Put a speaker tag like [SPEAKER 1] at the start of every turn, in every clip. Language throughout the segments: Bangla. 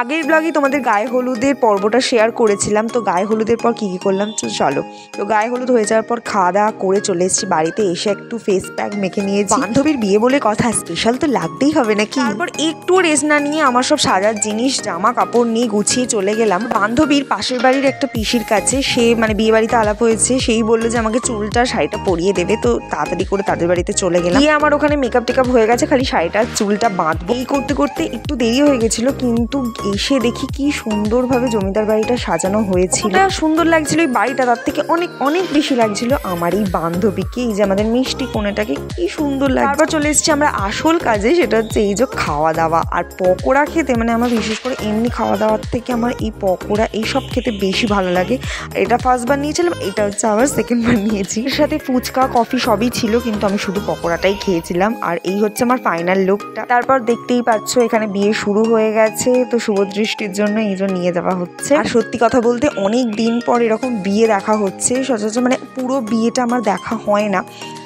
[SPEAKER 1] আগের ব্লগে তোমাদের গায়ে হলুদের পর্বটা শেয়ার করেছিলাম। তো গায়ে হলুদের পর কী করলাম চলো। তো গায়ে হলুদ হয়ে যাওয়ার পর খাওয়া দাওয়া করে চলে এসেছি বাড়িতে। এসে একটু ফেস প্যাক মেখে নিয়েছি। বান্ধবীর বিয়ে বলে কথা, স্পেশাল তো লাগতেই হবে নাকি। তারপর একটু রেস্ট না নিয়ে আমার সব সাজার জিনিস জামা কাপড় নিয়ে গুছিয়ে চলে গেলাম বান্ধবীর পাশের বাড়ির একটা পিসির কাছে। সে বিয়ে বাড়িতে আলাপ হয়েছে, সেই বললো যে আমাকে চুলটা শাড়িটা পরিয়ে দেবে। তো তাড়াতাড়ি করে তাদের বাড়িতে চলে গেলাম। গিয়ে আমার ওখানে মেকআপ টেকআপ হয়ে গেছে, খালি শাড়িটা চুলটা বাঁধবো। এই করতে করতে একটু দেরি হয়ে গেছিল, কিন্তু এসে দেখি কি সুন্দরভাবে জমিদার বাড়িটা সাজানো হয়েছিল। সুন্দর লাগছিল এই বাড়িটা, তার থেকে অনেক অনেক বেশি লাগছিল আমার এই বান্ধবীকে, এই যে আমাদের মিষ্টি কোণেটাকে কি সুন্দর লাগে। তারপর চলে এসেছি আমরা আসল কাজে, সেটা হচ্ছে এই যে খাওয়া দাওয়া আর পকোড়া খেতে। আমার বিশেষ করে এমনি খাওয়া দাওয়ার থেকে আমার এই পকোড়া এইসব খেতে বেশি ভালো লাগে। এটা ফার্স্টবার নিয়েছিলাম, এটা হচ্ছে আবার সেকেন্ডবার নিয়েছি। এর সাথে ফুচকা কফি সবই ছিল, কিন্তু আমি শুধু পকোড়াটাই খেয়েছিলাম। আর এই হচ্ছে আমার ফাইনাল লুকটা। তারপর দেখতেই পাচ্ছ এখানে বিয়ে শুরু হয়ে গেছে, তো শুভদৃষ্টির জন্য এই যে নিয়ে যাওয়া হচ্ছে। আর সত্যি কথা বলতে অনেক দিন পর এরকম বিয়ে দেখা হচ্ছে সচরাচর, পুরো বিয়েটা আমার দেখা হয় না,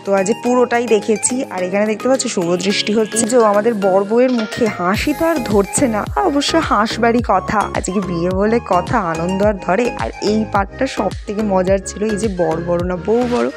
[SPEAKER 1] তো আজ পুরোটাই দেখেছি। আর এখানে দেখতে পাচ্ছ শুভদৃষ্টি হচ্ছে। যে আমাদের বর বউয়ের মুখে হাসি তো আর ধরছে না, অবশ্য হাসবারই কথা, আজকে বিয়ে বলে কথা, আনন্দ আর ধরে। আর এই পার্টটা সব থেকে মজার ছিল, এই যে বর বড় না বউ বড়,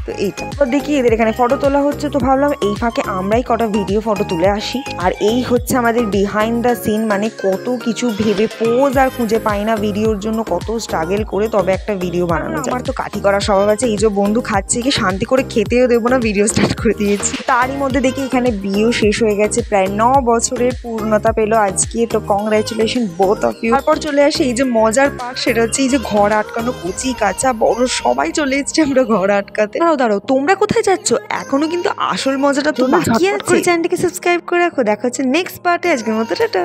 [SPEAKER 1] তো এইটা তো দেখি এদের এখানে ফটো তোলা হচ্ছে। তো ভাবলাম এই ফাঁকে আমরাই কটা ভিডিও ফটো তুলে আসি। আর এই হচ্ছে আমাদের বিহাইন্ড দ্য সিন, কত কিছু ভেবে পোজ আর খুঁজে পাই না ভিডিওর জন্য, কত স্ট্রাগল করে তবে একটা ভিডিও বানানো যায়। আমার তো কাঠি করা স্বভাব আছে, এই যে বন্ধু খাচ্ছে কি শান্তি করে খেতেও দেবো না, ভিডিও স্টার্ট করে দিয়েছি। তারই মধ্যে দেখি এখানে বিয়েও শেষ হয়ে গেছে, প্রায় 9 বছরের পূর্ণতা পেলো আজকে। তো কংগ্রাচুলেশন বোথ অফ ইউ। তারপর চলে আসে এই যে মজার পার্ট, সেটা হচ্ছে এই যে ঘর আটকানো, কচি কাঁচা বড় সবাই চলে এসছে আমরা ঘর আটকাতে। দাঁড়াও তোমরা কোথায় যাচ্ছ? এখনো কিন্তু আসল মজাটা তো বাকি আছে। চ্যানেলটিকে সাবস্ক্রাইব করে রাখো। দেখা হচ্ছে নেক্সট পার্টে। আজকের মতো টাটা।